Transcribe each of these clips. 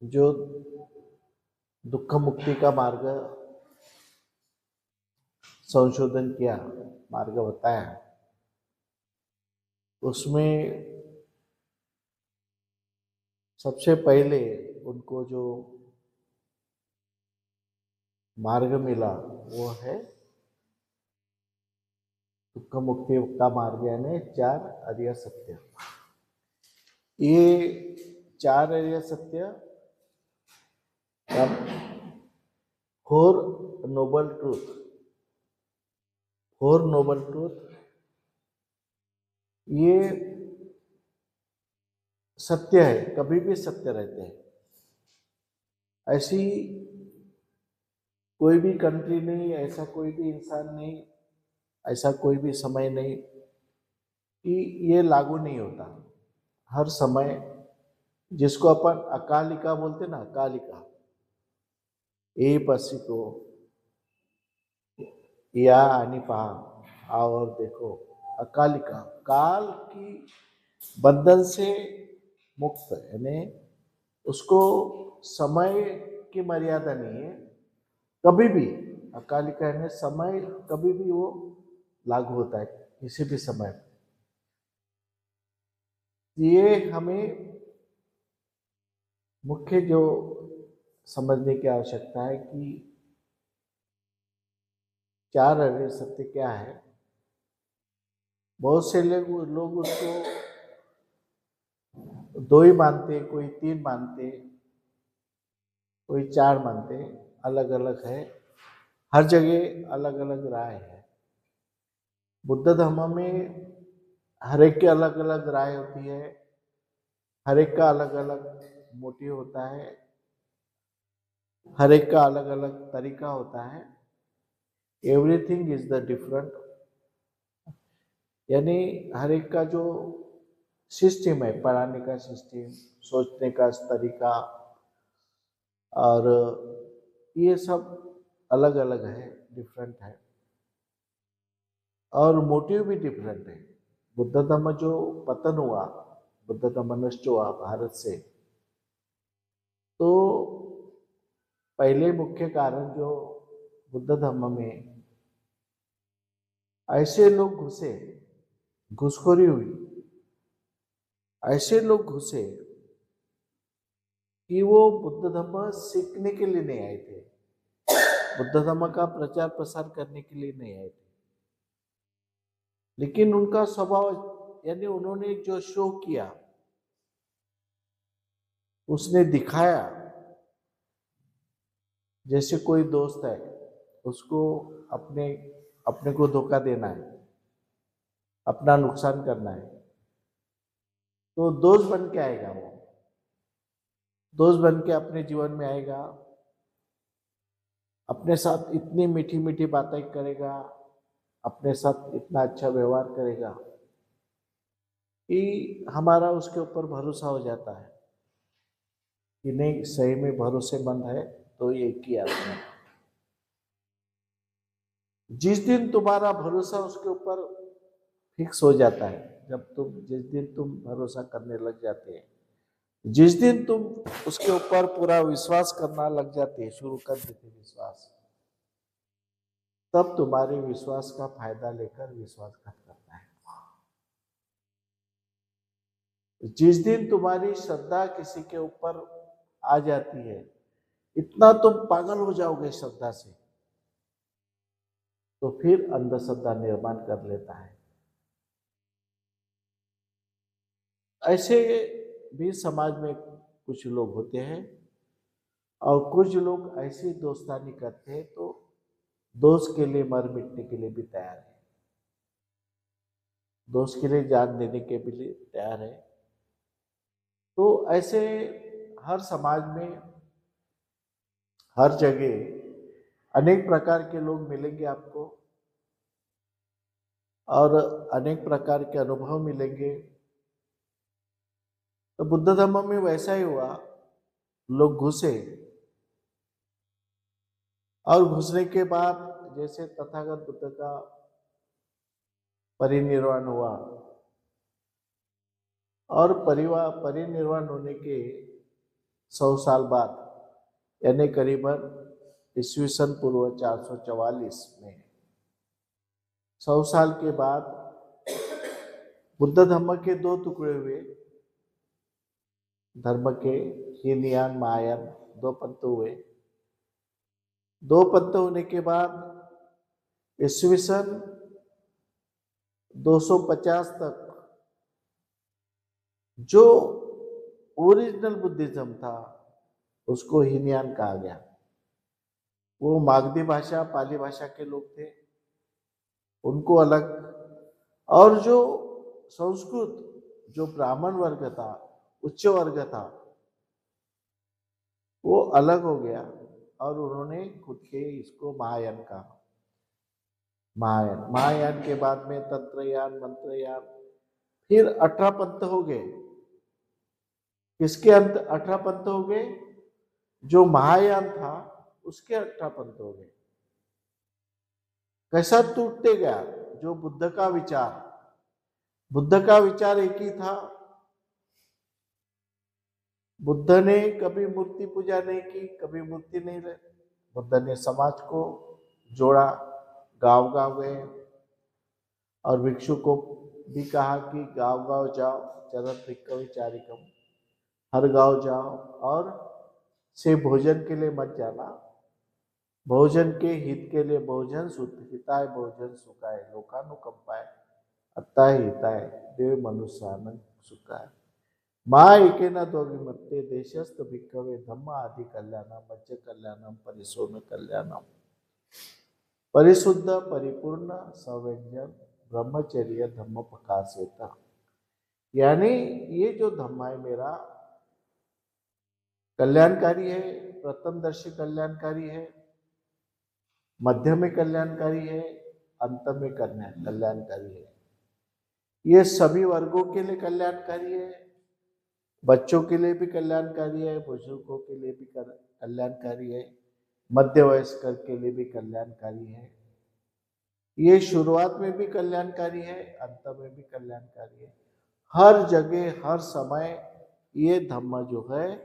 जो दुख मुक्ति का मार्ग संशोधन किया, मार्ग बताया, उसमें सबसे पहले उनको जो मार्ग मिला वो है दुख मुक्ति का मार्ग, यानी 4 आर्य सत्य। ये 4 आर्य सत्य का 4 नोबल ट्रूथ, 4 नोबल ट्रूथ, ये सत्य है, कभी भी सत्य रहते हैं। ऐसी कोई भी कंट्री नहीं, ऐसा कोई भी इंसान नहीं, ऐसा कोई भी समय नहीं कि ये लागू नहीं होता। हर समय, जिसको अपन अकालिका बोलते ना, अकालिका, ए पसिको या आणि पहा, आओ और देखो, अकालिका, काल की बंधन से मुक्त, यानी उसको समय की मर्यादा नहीं है, कभी भी अकालिका यानी समय कभी भी वो लागू होता है, किसी भी समय। ये हमें मुख्य जो समझने की आवश्यकता है कि 4 आर्य सत्य क्या है। बहुत से लोग उसको 2 ही मानते, कोई 3 मानते, कोई 4 मानते, अलग अलग है, हर जगह अलग अलग राय है। बुद्ध धर्म में हर एक की अलग अलग राय होती है, हर एक का अलग अलग मोटिव होता है, हर एक का अलग अलग तरीका होता है। एवरीथिंग इज द डिफरेंट, यानी हर एक का जो सिस्टम है, पढ़ाने का सिस्टम, सोचने का तरीका, और ये सब अलग अलग है, डिफरेंट है, और मोटिव भी डिफरेंट है। बुद्ध धर्म जो पतन हुआ, बुद्ध धर्म नष्ट हुआ भारत से, तो पहले मुख्य कारण जो बुद्ध धर्म में ऐसे लोग घुसे, घुसखोरी हुई, ऐसे लोग घुसे कि वो बुद्ध धर्म सीखने के लिए नहीं आए थे, बुद्ध धर्म का प्रचार प्रसार करने के लिए नहीं आए थे, लेकिन उनका स्वभाव, यानी उन्होंने जो शो किया, उसने दिखाया, जैसे कोई दोस्त है, उसको अपने अपने को धोखा देना है, अपना नुकसान करना है, तो दोस्त बन के आएगा, वो दोस्त बन के अपने जीवन में आएगा, अपने साथ इतनी मीठी मीठी बातें करेगा, अपने साथ इतना अच्छा व्यवहार करेगा कि हमारा उसके ऊपर भरोसा हो जाता है कि नहीं, सही में भरोसेमंद है, तो ये किया उसने। जिस दिन तुम्हारा भरोसा उसके ऊपर फिक्स हो जाता है, जिस दिन तुम भरोसा करने लग जाते हैं, जिस दिन तुम उसके ऊपर पूरा विश्वास करना लग जाते हैं, शुरू कर देते विश्वास, तब तुम्हारे विश्वास का फायदा लेकर विश्वासघात करता है। जिस दिन तुम्हारी श्रद्धा किसी के ऊपर आ जाती है, इतना तुम पागल हो जाओगे श्रद्धा से, तो फिर अंधश्रद्धा निर्माण कर लेता है। ऐसे भी समाज में कुछ लोग होते हैं, और कुछ लोग ऐसी दोस्तानी करते हैं तो दोस्त के लिए मर मिटने के लिए भी तैयार है, दोस्त के लिए जान देने के लिए तैयार है। तो ऐसे हर समाज में, हर जगह अनेक प्रकार के लोग मिलेंगे आपको, और अनेक प्रकार के अनुभव मिलेंगे। तो बुद्ध धर्म में वैसा ही हुआ, लोग घुसे, और घुसने के बाद जैसे तथागत बुद्ध का परिनिर्वाण हुआ, और परिनिर्वाण होने के 100 साल बाद, यानी करीबन ईस्वी सन पूर्व 444 में 100 साल के बाद बुद्ध धर्म के दो टुकड़े हुए। धर्म के हीनयान महायान दो पंथ हुए। दो पंथ होने के बाद ईस्वी सन 250 तक जो ओरिजिनल बुद्धिज्म था उसको हीनयान कहा गया। वो मागधी भाषा पाली भाषा के लोग थे, उनको अलग। और जो संस्कृत जो ब्राह्मण वर्ग था, उच्च वर्ग था, वो अलग हो गया और उन्होंने खुद के इसको महायान कहा। महायान के बाद में तंत्रयान, मंत्रयान, फिर 18 पंथ हो गए। किसके अंत 18 पंथ हो गए? जो महायान था उसके 18 पंथ हो गए। कैसा टूटते गया? जो बुद्ध का विचार एक ही था। बुद्ध ने कभी मूर्ति पूजा नहीं की, कभी मूर्ति नहीं रहे। बुद्ध ने समाज को जोड़ा, गांव गांव गए और भिक्षु को भी कहा कि गांव गांव जाओ, चरत भिक्खवे चारिकम, हर गांव जाओ और से भोजन के लिए मत जाना, भोजन के हित के लिए भोजन हिताय भोजन सुखाय लोकानुकंपाय अत्ताय हिताय देव मनुष्यानं सुखाय माँ एकेन द्वविमत्ते देशस्थ भिक्खवे धम्म आदि कल्याणम मज्ज कल्याणम परिशोण कल्याणम। परिशुद्ध परिपूर्ण सव्यंजन ब्रह्मचर्य धम्म प्रकाशित। यानी ये जो धम्म है मेरा कल्याणकारी है, प्रथमदर्शी कल्याणकारी है, मध्य में कल्याणकारी है, अंत में कल्याणकारी है। ये सभी वर्गों के लिए कल्याणकारी है, बच्चों के लिए भी कल्याणकारी है, बुजुर्गों के लिए भी कल्याणकारी है, मध्य वयस्कर के लिए भी कल्याणकारी है। ये शुरुआत में भी कल्याणकारी है, अंत में भी कल्याणकारी है। हर जगह हर समय ये धम्म जो है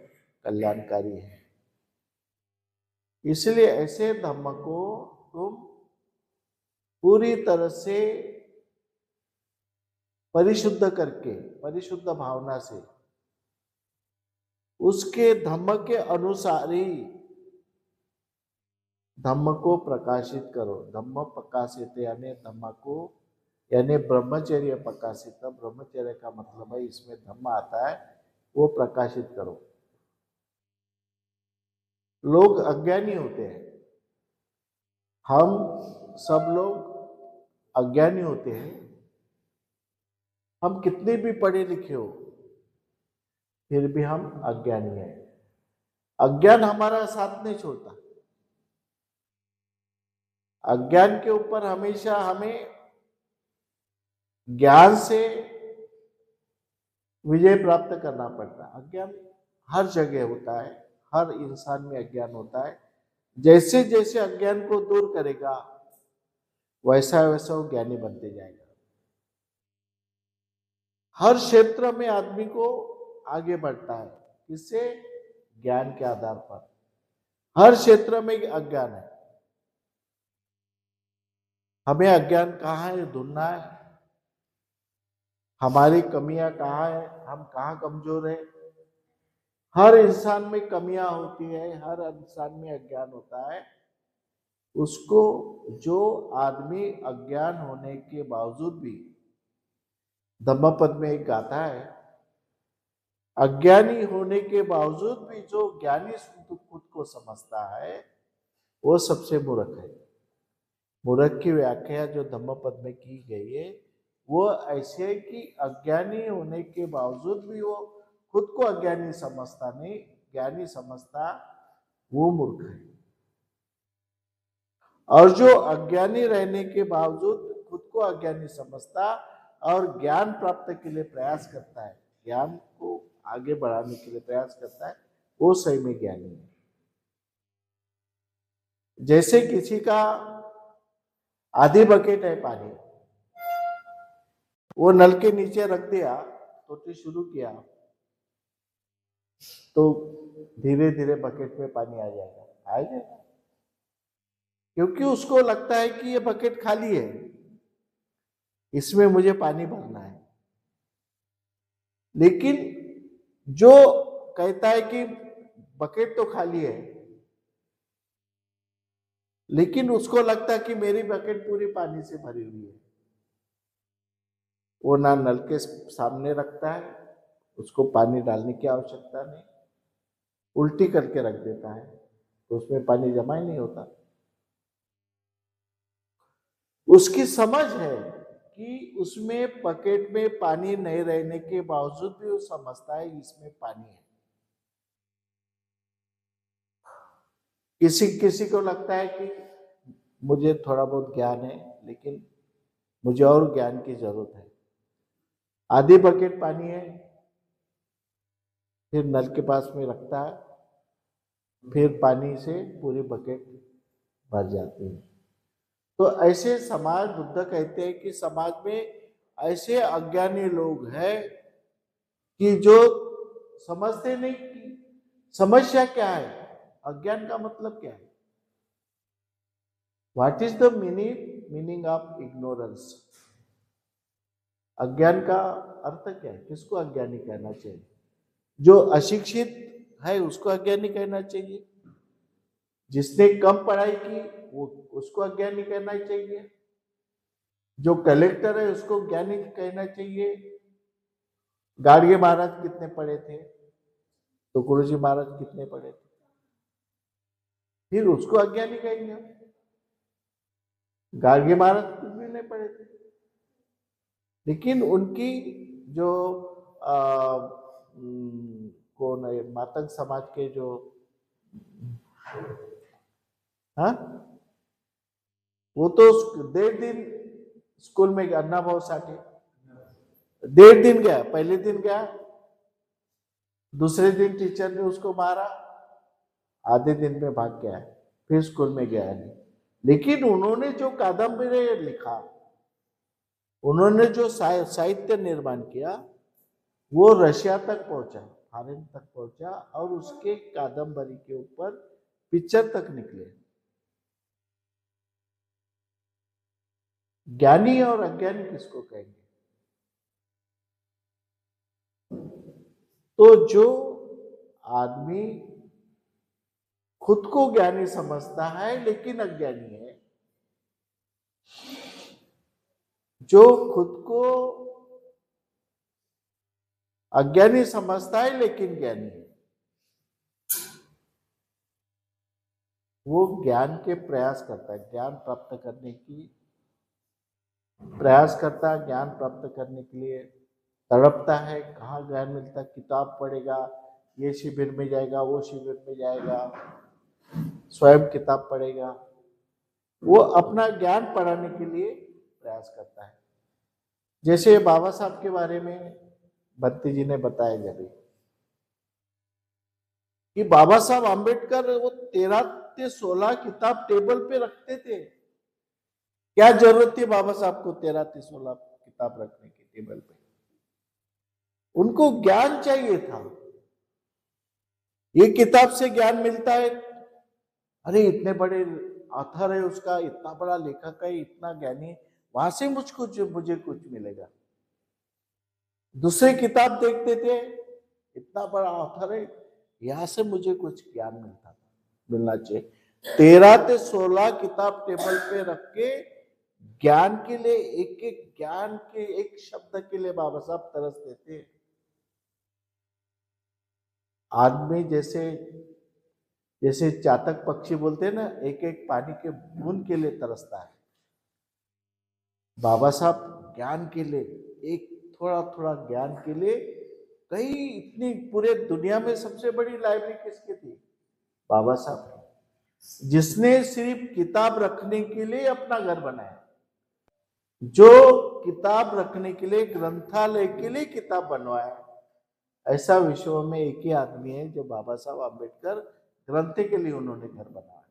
कल्याणकारी है। इसलिए ऐसे धम्म को तुम पूरी तरह से परिशुद्ध करके, परिशुद्ध भावना से उसके धम्म के अनुसार ही धम्म को प्रकाशित करो। धम्म प्रकाशित यानी धम्म को, यानी ब्रह्मचर्य प्रकाशित। ब्रह्मचर्य का मतलब है इसमें धम्म आता है, वो प्रकाशित करो। लोग अज्ञानी होते हैं, हम सब लोग अज्ञानी होते हैं। हम कितने भी पढ़े लिखे हो फिर भी हम अज्ञानी हैं। अज्ञान हमारा साथ नहीं छोड़ता। अज्ञान के ऊपर हमेशा हमें ज्ञान से विजय प्राप्त करना पड़ता है। अज्ञान हर जगह होता है, हर इंसान में अज्ञान होता है। जैसे जैसे अज्ञान को दूर करेगा वैसा वैसा वो ज्ञानी बनते जाएगा। हर क्षेत्र में आदमी को आगे बढ़ता है, किससे? ज्ञान के आधार पर। हर क्षेत्र में अज्ञान है, हमें अज्ञान कहाँ है ढूंढना है। हमारी कमियां कहाँ है, हम कहाँ कमजोर है। हर इंसान में कमियां होती है, हर इंसान में अज्ञान होता है। उसको जो आदमी अज्ञान होने के बावजूद भी, धम्मपद में एक गाथा है, अज्ञानी होने के बावजूद भी जो ज्ञानी खुद को समझता है वो सबसे मूर्ख है। मूर्ख की व्याख्या जो धम्मपद में की गई है वो ऐसे है कि अज्ञानी होने के बावजूद भी वो खुद को अज्ञानी समझता नहीं, ज्ञानी समझता, वो मूर्ख है। और जो अज्ञानी रहने के बावजूद खुद को अज्ञानी समझता और ज्ञान प्राप्त के लिए प्रयास करता है, ज्ञान को आगे बढ़ाने के लिए प्रयास करता है, वो सही में ज्ञानी है। जैसे किसी का आधी बकेट है पानी, वो नल के नीचे रख दिया, टोटी शुरू किया, तो धीरे धीरे बकेट में पानी आ जाएगा, क्योंकि उसको लगता है कि ये बकेट खाली है, इसमें मुझे पानी भरना है। लेकिन जो कहता है कि बकेट तो खाली है, लेकिन उसको लगता है कि मेरी बकेट पूरी पानी से भरी हुई है, वो ना नल के सामने रखता है, उसको पानी डालने की आवश्यकता नहीं, उल्टी करके रख देता है, तो उसमें पानी जमा ही नहीं होता। उसकी समझ है कि उसमें बकेट में पानी नहीं रहने के बावजूद भी वो समझता है इसमें पानी है। किसी किसी को लगता है कि मुझे थोड़ा बहुत ज्ञान है, लेकिन मुझे और ज्ञान की जरूरत है। आधी बकेट पानी है, फिर नल के पास में रखता है, फिर पानी से पूरी बकेट भर जाती है। तो ऐसे समाज, बुद्ध कहते हैं कि समाज में ऐसे अज्ञानी लोग हैं कि जो समझते नहीं कि समस्या क्या है, अज्ञान का मतलब क्या है, what is the meaning of ignorance. अज्ञान का अर्थ क्या है, किसको अज्ञानी कहना चाहिए? जो अशिक्षित है उसको अज्ञानी कहना चाहिए, जिसने कम पढ़ाई की वो उसको अज्ञानी कहना चाहिए, जो कलेक्टर है उसको ज्ञानी कहना चाहिए। गाड़गे महाराज कितने पढ़े थे, तो गुरुजी महाराज कितने पढ़े थे, फिर उसको अज्ञानी कहेंगे। गाड़गे महाराज कुछ भी नहीं पढ़े थे, लेकिन उनकी जो कौन है, मातंग समाज के जो, हाँ, वो तो 1.5 दिन स्कूल में गया, अन्ना भाव साठे 1.5 दिन गया, पहले दिन गया, दूसरे दिन टीचर ने उसको मारा, आधे दिन में भाग गया, फिर स्कूल में गया नहीं। लेकिन उन्होंने जो कादम्बरी लिखा, उन्होंने जो साहित्य निर्माण किया, वो रशिया तक पहुंचा, फॉरेन तक पहुंचा, और उसके कादम्बरी के ऊपर पिक्चर तक निकले। ज्ञानी और अज्ञानी किसको कहेंगे? तो जो आदमी खुद को ज्ञानी समझता है लेकिन अज्ञानी है, जो खुद को अज्ञानी समझता है लेकिन ज्ञानी है, वो ज्ञान के प्रयास करता है, ज्ञान प्राप्त करने की प्रयास करता है, ज्ञान प्राप्त करने के लिए तड़पता है। कहाँ ज्ञान मिलता है? किताब पढ़ेगा, ये शिविर में जाएगा, वो शिविर में जाएगा, स्वयं किताब पढ़ेगा, वो अपना ज्ञान पढ़ाने के लिए प्रयास करता है। जैसे बाबा साहब के बारे में बंती जी ने बताया जब कि बाबा साहब आम्बेडकर वो 13 से 16 किताब टेबल पे रखते थे। क्या जरूरत थी बाबा साहब को 13 से 16 किताब रखने की टेबल पे? उनको ज्ञान चाहिए था। ये किताब से ज्ञान मिलता है, अरे इतने बड़े ऑथर है, उसका इतना बड़ा लेखक है, इतना ज्ञानी, वहां से मुझे कुछ मिलेगा। दूसरे किताब देखते थे, इतना बड़ा ऑथर है, यहां से मुझे कुछ ज्ञान मिलना चाहिए। 13 से 16 किताब टेबल पे रख के ज्ञान के लिए, एक एक ज्ञान के एक शब्द के लिए बाबा साहब तरसते थे। आदमी जैसे जैसे चातक पक्षी बोलते हैं ना, एक एक पानी के बूंद के लिए तरसता है, बाबा साहब ज्ञान के लिए, एक थोड़ा थोड़ा ज्ञान के लिए। कई इतनी पूरे दुनिया में सबसे बड़ी लाइब्रेरी किसकी थी? बाबा साहब, जिसने सिर्फ किताब रखने के लिए अपना घर बनाया, जो किताब रखने के लिए, ग्रंथालय के लिए किताब बनवाया। ऐसा विश्व में एक ही आदमी है जो बाबा साहब आम्बेडकर, ग्रंथ के लिए उन्होंने घर बनाया।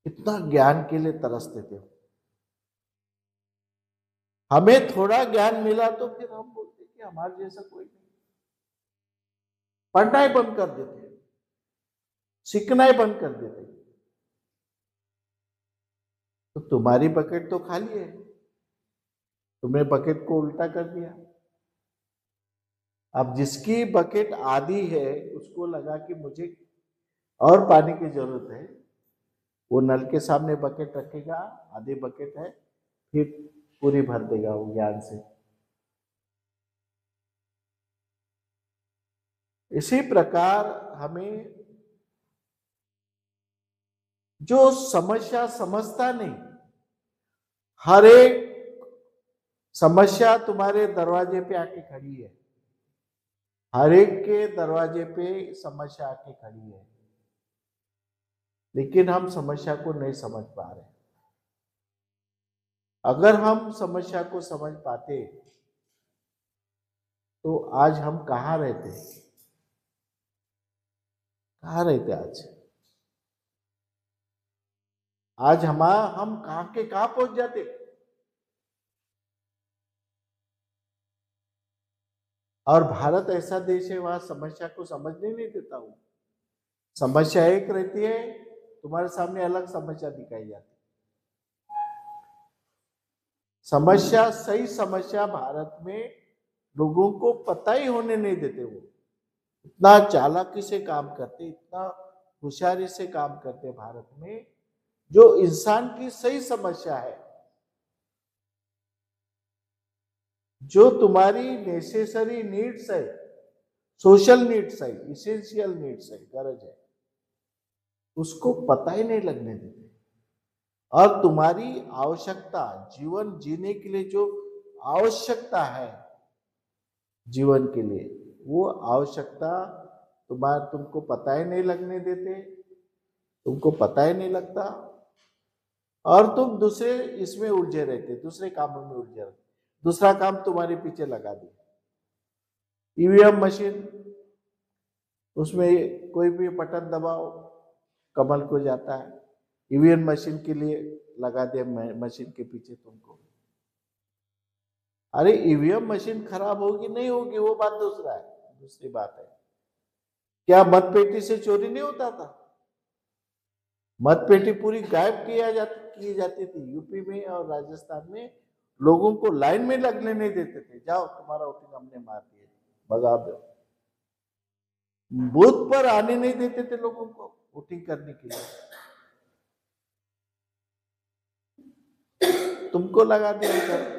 इतना ज्ञान के लिए तरसते थे। हमें थोड़ा ज्ञान मिला तो फिर हम बोलते कि हमारे जैसा कोई नहीं। पढ़ना ही बंद कर देते, सीखना ही बंद कर देते। तो तुम्हारी बकेट तो खाली है, तुमने बकेट को उल्टा कर दिया। अब जिसकी बकेट आधी है उसको लगा कि मुझे और पानी की जरूरत है, वो नल के सामने बकेट रखेगा, आधी बकेट है, फिर पूरी भर देगा वो ज्ञान से। इसी प्रकार हमें जो समस्या समझता नहीं, हर एक समस्या तुम्हारे दरवाजे पे आके खड़ी है, हर एक के दरवाजे पे समस्या आके खड़ी है, लेकिन हम समस्या को नहीं समझ पा रहे। अगर हम समस्या को समझ पाते तो आज हम कहाँ रहते, कहाँ रहते आज हम कहाँ के कहाँ पहुंच जाते। और भारत ऐसा देश है वहां समस्या को समझने नहीं देता हूं। समस्या एक रहती है, तुम्हारे सामने अलग समस्या दिखाई जाती। समस्या, सही समस्या भारत में लोगों को पता ही होने नहीं देते। वो इतना चालाकी से काम करते, इतना होशियारी से काम करते भारत में, जो इंसान की सही समस्या है, जो तुम्हारी नेसेसरी नीड्स है, सोशल नीड्स है, इसेंशियल नीड्स है, गरज है, उसको पता ही नहीं लगने देते। और तुम्हारी आवश्यकता, जीवन जीने के लिए जो आवश्यकता है जीवन के लिए, वो आवश्यकता तुमको पता ही नहीं लगने देते, तुमको पता ही नहीं लगता, और तुम दूसरे इसमें उलझे रहते, दूसरे कामों में उलझे रहते। दूसरा काम तुम्हारे पीछे लगा दिया, ईवीएम मशीन, उसमें कोई भी बटन दबाओ कमल को जाता है, ईवीएम मशीन के लिए लगा दिया मशीन के पीछे तुमको। अरे ईवीएम मशीन खराब होगी नहीं होगी वो बात दूसरा है, दूसरी बात है। क्या मतपेटी से चोरी नहीं होता था? मतपेटी पूरी गायब की जाती थी यूपी में और राजस्थान में। लोगों को लाइन में लगने नहीं देते थे, जाओ तुम्हारा वोटिंग हमने मार दिया, भगा दो। बूथ पर आने नहीं देते थे लोगों को वोटिंग करने के लिए, तुमको लगा दिया उधर।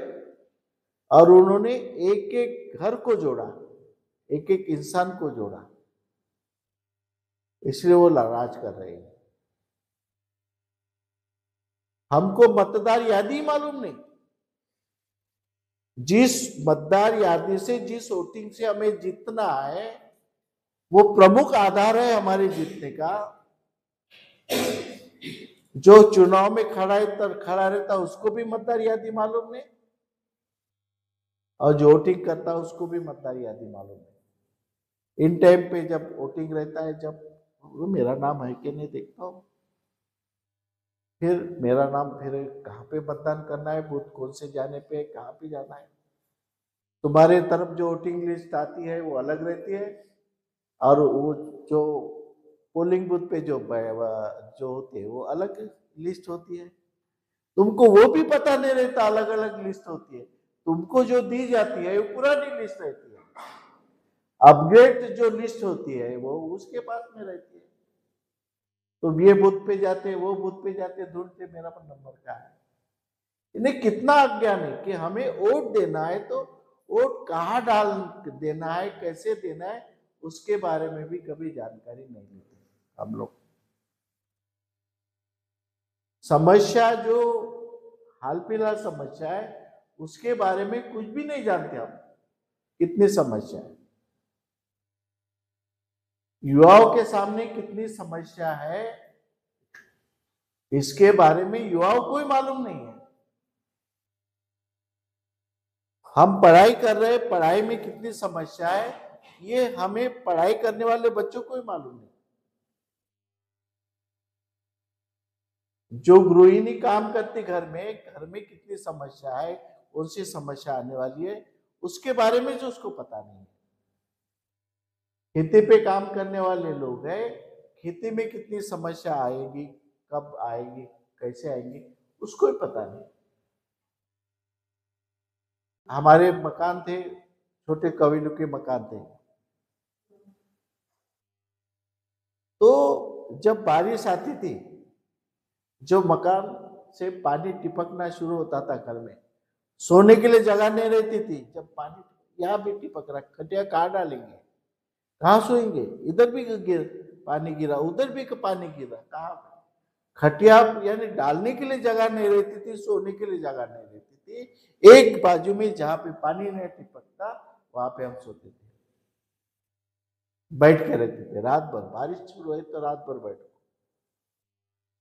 और उन्होंने एक एक घर को जोड़ा, एक एक इंसान को जोड़ा, इसलिए वो राज कर रहे हैं। हमको मतदार यादी मालूम नहीं, जिस मतदार यादी से, जिस वोटिंग से हमें जीतना है, वो प्रमुख आधार है हमारे जीतने का। जो चुनाव में खड़ा रहता उसको भी मतदार यादी मालूम नहीं, और जो वोटिंग करता है उसको भी मतदार यादी मालूम नहीं। इन टाइम पे जब वोटिंग रहता है, जब वो मेरा नाम है कि नहीं देखता हूँ, फिर मेरा नाम, फिर कहाँ पे मतदान करना है, बूथ कौन से जाने पे, कहाँ पे जाना है। तुम्हारे तरफ जो वोटिंग लिस्ट आती है वो अलग रहती है, और वो जो पोलिंग बूथ पे जो होते हैं वो अलग लिस्ट होती है। तुमको वो भी पता नहीं रहता, अलग अलग लिस्ट होती है। तुमको जो दी जाती है वो पुरानी लिस्ट रहती है, अपग्रेड जो लिस्ट होती है वो उसके पास में रहती है। तो ये बूथ पे जाते, वो बूथ पे जाते, ढूंढते मेरा नंबर कहाँ है। इन्हें कितना अज्ञान है कि हमें वोट देना है तो वोट कहाँ डाल देना है, कैसे देना है, उसके बारे में भी कभी जानकारी नहीं लेते हम लोग। समस्या जो हाल फिलहाल समस्या है उसके बारे में कुछ भी नहीं जानते हम, कितनी समस्या है, युवाओं के सामने कितनी समस्या है, इसके बारे में युवाओं को ही मालूम नहीं है। हम पढ़ाई कर रहे हैं, पढ़ाई में कितनी समस्या है ये हमें पढ़ाई करने वाले बच्चों को ही मालूम नहीं। जो गृहिणी काम करती घर में कितनी समस्या है, कौन सी समस्या आने वाली है, उसके बारे में जो उसको पता नहीं है। खेती पे काम करने वाले लोग हैं, खेती में कितनी समस्या आएगी, कब आएगी, कैसे आएंगी, उसको ही पता नहीं। हमारे मकान थे, छोटे कबीलों के मकान थे, तो जब बारिश आती थी, जो मकान से पानी टिपकना शुरू होता था घर में, सोने के लिए जगह नहीं रहती थी। जब पानी यहाँ भी टिपक रहा, खटिया कहाँ डालेंगे, कहाँ सोएंगे, इधर भी पानी गिरा, उधर भी पानी गिरा, कहाँ खटिया यानी डालने के लिए जगह नहीं रहती थी, सोने के लिए जगह नहीं रहती थी। एक बाजू में जहां पे पानी नहीं टिपकता वहां पे हम सोते थे, बैठ के रहते थे रात भर। बारिश शुरू हुई तो रात भर बैठो,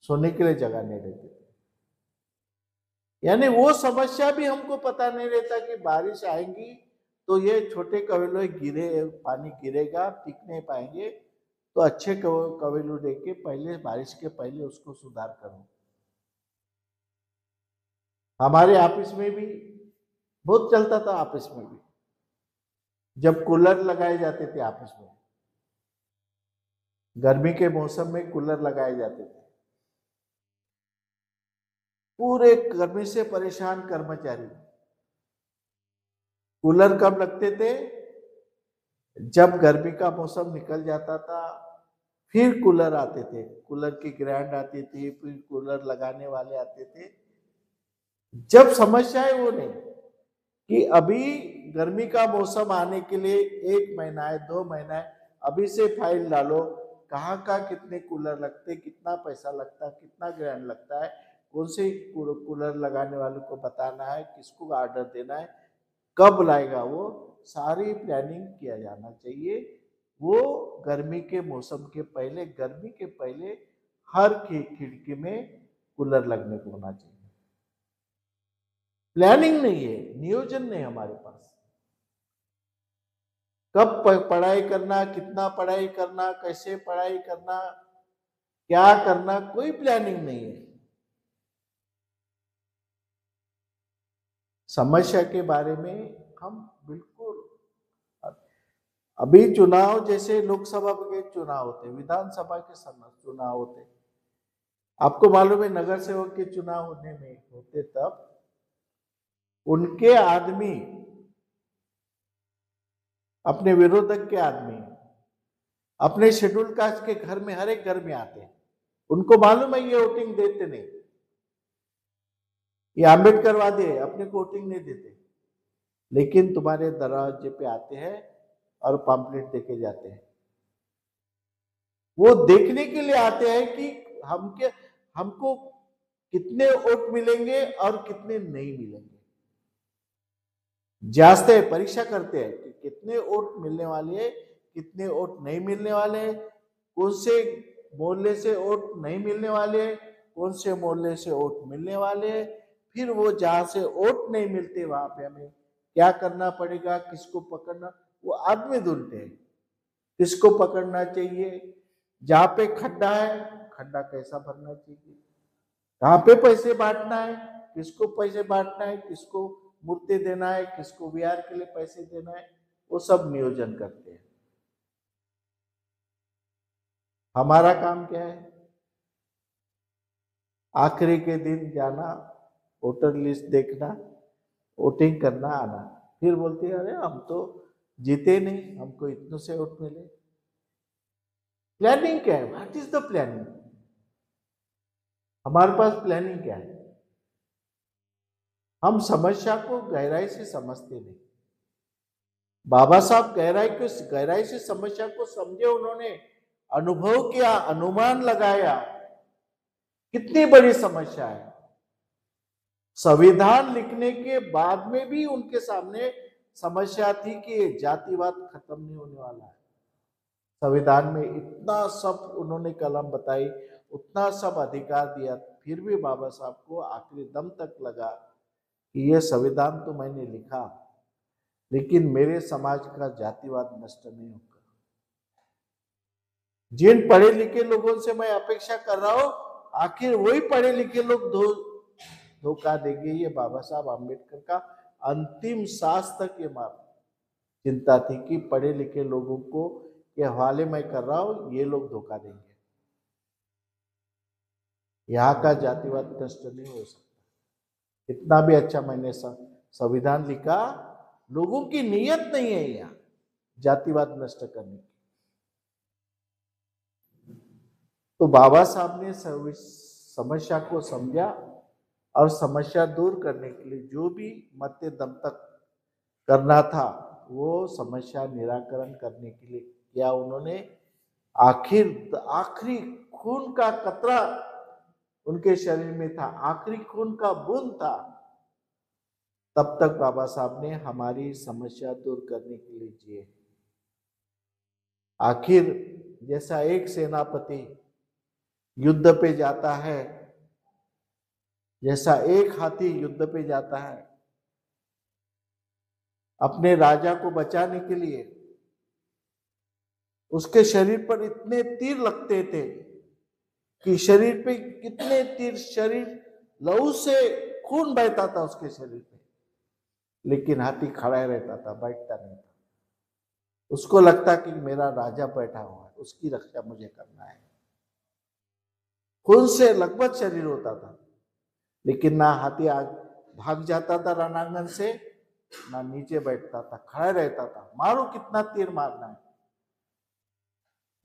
सोने के लिए जगह नहीं रहती थी। यानी वो समस्या भी हमको पता नहीं रहता कि बारिश आएगी तो ये छोटे कवेलों गिरे, पानी गिरेगा, टिक नहीं पाएंगे, तो अच्छे कवेलू लेके पहले बारिश के पहले उसको सुधार करो। हमारे ऑफिस में भी बहुत चलता था, ऑफिस में भी जब कूलर लगाए जाते थे ऑफिस में, गर्मी के मौसम में कूलर लगाए जाते थे, पूरे गर्मी से परेशान कर्मचारी। कूलर कब लगते थे, जब गर्मी का मौसम निकल जाता था, फिर कूलर आते थे, कूलर की ग्रैंड आती थी, फिर कूलर लगाने वाले आते थे। जब समस्या है वो नहीं कि अभी गर्मी का मौसम आने के लिए 1 महीना है, 2 महीना है, अभी से फाइल डालो, कहाँ का कितने कूलर लगते, कितना पैसा लगता, कितना ग्रैंड लगता है, कौन से कूलर लगाने वाले को बताना है, किसको ऑर्डर देना है, कब लाएगा, वो सारी प्लानिंग किया जाना चाहिए। वो गर्मी के मौसम के पहले, गर्मी के पहले हर खिड़की में कूलर लगने को होना चाहिए। प्लानिंग नहीं है, नियोजन नहीं हमारे पास। कब पढ़ाई करना, कितना पढ़ाई करना, कैसे पढ़ाई करना, क्या करना, कोई प्लानिंग नहीं है। समस्या के बारे में हम बिल्कुल, अभी चुनाव जैसे लोकसभा के चुनाव होते, विधानसभा के चुनाव होते, आपको मालूम है नगर सेवक के चुनाव होने में होते, तब उनके आदमी, अपने विरोधक के आदमी अपने शेड्यूल कास्ट के घर में, हर एक घर में आते हैं, उनको मालूम है ये वोटिंग देते नहीं, ये आम्बेडकर वादे अपने को वोटिंग नहीं देते, लेकिन तुम्हारे दरवाजे पे आते हैं और पम्पलेट देके जाते हैं। वो देखने के लिए आते हैं कि हमको कितने वोट मिलेंगे और कितने नहीं मिलेंगे। जांचते हैं, परीक्षा करते हैं कि कितने वोट मिलने वाले हैं, कितने वोट नहीं मिलने वाले हैं, कौन से मोहल्ले से वोट नहीं मिलने वाले हैं, कौन से मोहल्ले से वोट मिलने वाले हैं। फिर वो जहां से वोट नहीं मिलते वहां पे हमें क्या करना पड़ेगा, किसको पकड़ना, वो आदमी ढूंढते हैं किसको पकड़ना चाहिए। जहां पे खड्डा है, खड्डा कैसा भरना चाहिए, कहाँ पे पैसे बांटना है, किसको पैसे बांटना है, किसको मूर्ति देना है, किसको विहार के लिए पैसे देना है, वो सब नियोजन करते हैं। हमारा काम क्या है, आखिरी के दिन जाना, वोटर लिस्ट देखना, वोटिंग करना, आना, फिर बोलते हैं अरे हम तो जीते नहीं, हमको इतनों से वोट मिले। प्लानिंग क्या है, व्हाट इज द प्लानिंग, हमारे पास प्लानिंग क्या है। हम समस्या को गहराई से समझते नहीं। बाबा साहब गहराई से समस्या को समझे, उन्होंने अनुभव किया, अनुमान लगाया, कितनी बड़ी समस्या है। संविधान लिखने के बाद में भी उनके सामने समस्या थी कि जातिवाद खत्म नहीं होने वाला है। संविधान में इतना सब उन्होंने कलम बताई, उतना सब अधिकार दिया, फिर भी बाबा साहब को आखिरी दम तक लगा कि यह संविधान तो मैंने लिखा, लेकिन मेरे समाज का जातिवाद नष्ट नहीं होगा। जिन पढ़े लिखे लोगों से मैं अपेक्षा कर रहा हूं, आखिर वही पढ़े लिखे लोग धोखा देंगे। ये बाबा साहब आम्बेडकर का अंतिम सांस तक ये चिंता थी कि पढ़े लिखे लोगों को के हवाले मैं कर रहा हूं, ये लोग धोखा देंगे। यहाँ का जातिवाद नष्ट नहीं हो सकता। इतना भी अच्छा मैंने संविधान लिखा, लोगों की नीयत नहीं है यहाँ जातिवाद नष्ट करने की। तो बाबा साहब ने समस्या को समझा और समस्या दूर करने के लिए जो भी मध्य दम तक करना था वो समस्या निराकरण करने के लिए किया उन्होंने। आखिरी खून का कतरा उनके शरीर में था, आखिरी खून का बूंद था, तब तक बाबा साहब ने हमारी समस्या दूर करने के लिए जिए। आखिर जैसा एक सेनापति युद्ध पे जाता है, जैसा एक हाथी युद्ध पे जाता है अपने राजा को बचाने के लिए, उसके शरीर पर इतने तीर लगते थे कि शरीर पे कितने तीर, शरीर लहू से खून बहता था उसके शरीर पे, लेकिन हाथी खड़ा रहता था, बैठता नहीं था। उसको लगता कि मेरा राजा बैठा हुआ है, उसकी रक्षा मुझे करना है। खून से लगभग शरीर होता था, लेकिन ना हाथी भाग जाता था रणांगन से, ना नीचे बैठता था, खड़ा रहता था, मारो कितना तीर मारना है।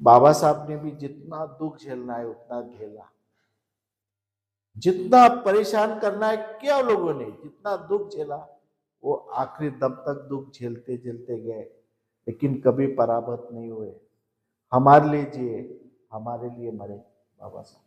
बाबा साहब ने भी जितना दुख झेलना है उतना झेला, जितना परेशान करना है क्या लोगों ने, जितना दुख झेला वो आखिरी दम तक दुख झेलते झेलते गए, लेकिन कभी पराभूत नहीं हुए। हमारे लिए जिए, हमारे लिए मरे बाबा साहब।